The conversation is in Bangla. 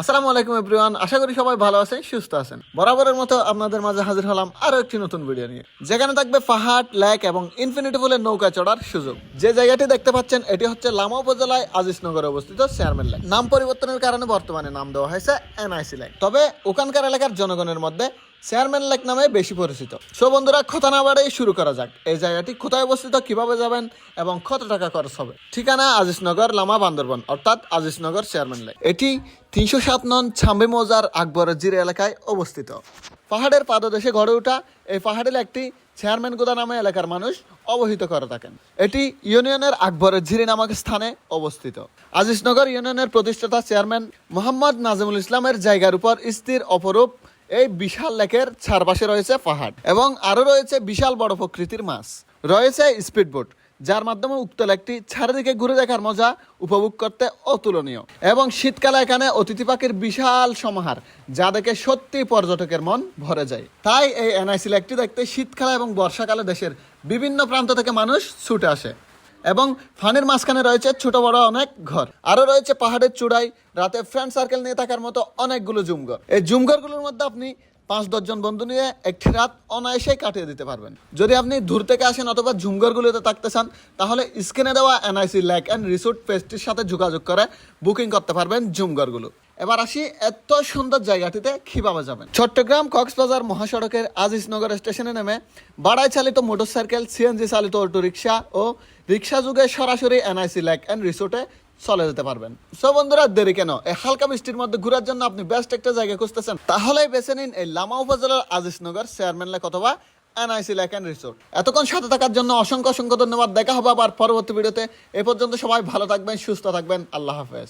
আসসালামু আলাইকুম এভরিওয়ান, আশা করি সবাই ভালো আছেন, সুস্থ আছেন। বরাবরের মতো আপনাদের মাঝে হাজির হলাম আরো একটি নতুন ভিডিও নিয়ে, যেখানে থাকবে পাহাড়, লেক এবং ইনফিনিটি পুলের নৌকা চড়ার সুযোগ। যে জায়গাটি দেখতে পাচ্ছেন এটি হচ্ছে লামা উপজেলায় আজিজনগরে অবস্থিত চেয়ারম্যান লেক। নাম পরিবর্তনের কারণে বর্তমানে নাম দেওয়া হয়েছে এনআইসি লেক। তবে ওখানকার এলাকার জনগণের মধ্যে চেয়ারম্যান লেক নামে বেশি পরিচিত। সো বন্ধুরা, কথা না বাড়াই শুরু করা যাক। এই জায়গাটি কোথায় অবস্থিত, কিভাবে যাবেন এবং কত টাকা খরচ হবে। ঠিকানা আজিজনগর, লামা, বান্দরবন, অর্থাৎ আজিজনগর চেয়ারম্যান লেক। এটি 307 নং ছাম্বি মৌজার আকবরের জিরে এলাকায় অবস্থিত। পাহাড়ের পাদদেশে গড়ে ওঠা এই পাহাড়ি লেকটি চেয়ারম্যান গোদা নামে এলাকার মানুষ অবহিত করে থাকেন। এটি ইউনিয়নের আকবরের ঝিরি নামক স্থানে অবস্থিত। আজিজনগর ইউনিয়নের প্রতিষ্ঠাতা চেয়ারম্যান মোহাম্মদ নাজিমুল ইসলামের জায়গার উপর স্থির অপরূপ এই বিশাল লেকের চারপাশে রয়েছে পাহাড় এবং আরো রয়েছে বিশাল বড় প্রকৃতির মাছ। রয়েছে স্পিডবোট, যার মাধ্যমে উক্ত লেকটি চারিদিকে ঘুরে দেখার মজা উপভোগ করতে অতুলনীয়। এবং শীতকালে এখানে অতিথি পাখির বিশাল সমাহার, যা দেখে সত্যি পর্যটকের মন ভরে যায়। তাই এই এনআইসি লেকটি দেখতে শীতকালে এবং বর্ষাকালে দেশের বিভিন্ন প্রান্ত থেকে মানুষ ছুটে আসে। এবং ফানির মাঝখানে রয়েছে ছোট বড় অনেক ঘর। আরো রয়েছে পাহাড়ের চূড়ায় রাতে ফ্রেন্ড সার্কেল নিয়ে থাকার মতো অনেকগুলো জুমঘর। এই জুমঘরগুলোর মধ্যে আপনি 5-10 জন বন্ধু নিয়ে একটি রাত অনায়াসেই কাটিয়ে দিতে পারবেন। যদি আপনি দূর থেকে আসেন অথবা জুমঘরগুলোতে থাকতে চান, তাহলে স্ক্রিনে দেওয়া এনআইসি লেক অ্যান্ড রিসোর্ট পেজটির সাথে যোগাযোগ করে বুকিং করতে পারবেন জুমঘরগুলো। এবার আসি এত সুন্দর জায়গাটিতে কিভাবে যাবেন। চট্টগ্রাম কক্সবাজার মহাসড়কের আজিজনগর স্টেশনে নেমে বাড়াই চালিত মোটরসাইকেল, সিএনজি চালিত অটোরিকশা ও রিক্সা যুগে সরাসরি এনআইসি লেক অ্যান্ড রিসোর্টে চলে যেতে পারবেন। সো বন্ধুরা, দেরি কেন? এই হালকা বৃষ্টির মধ্যে ঘোরার জন্য আপনি বেস্ট একটা জায়গা খুঁজতেছেন, তাহলেই বেছে নিন এই লামা উপজেলার আজিজনগর চেয়ারম্যান লেক অথবা এনআইসি লেক অ্যান্ড রিসোর্ট। এতক্ষণ সাথে থাকার জন্য অসংখ্য অসংখ্য ধন্যবাদ। দেখা হবে আবার পরবর্তী ভিডিওতে। এ পর্যন্ত সবাই ভালো থাকবেন, সুস্থ থাকবেন। আল্লাহ হাফেজ।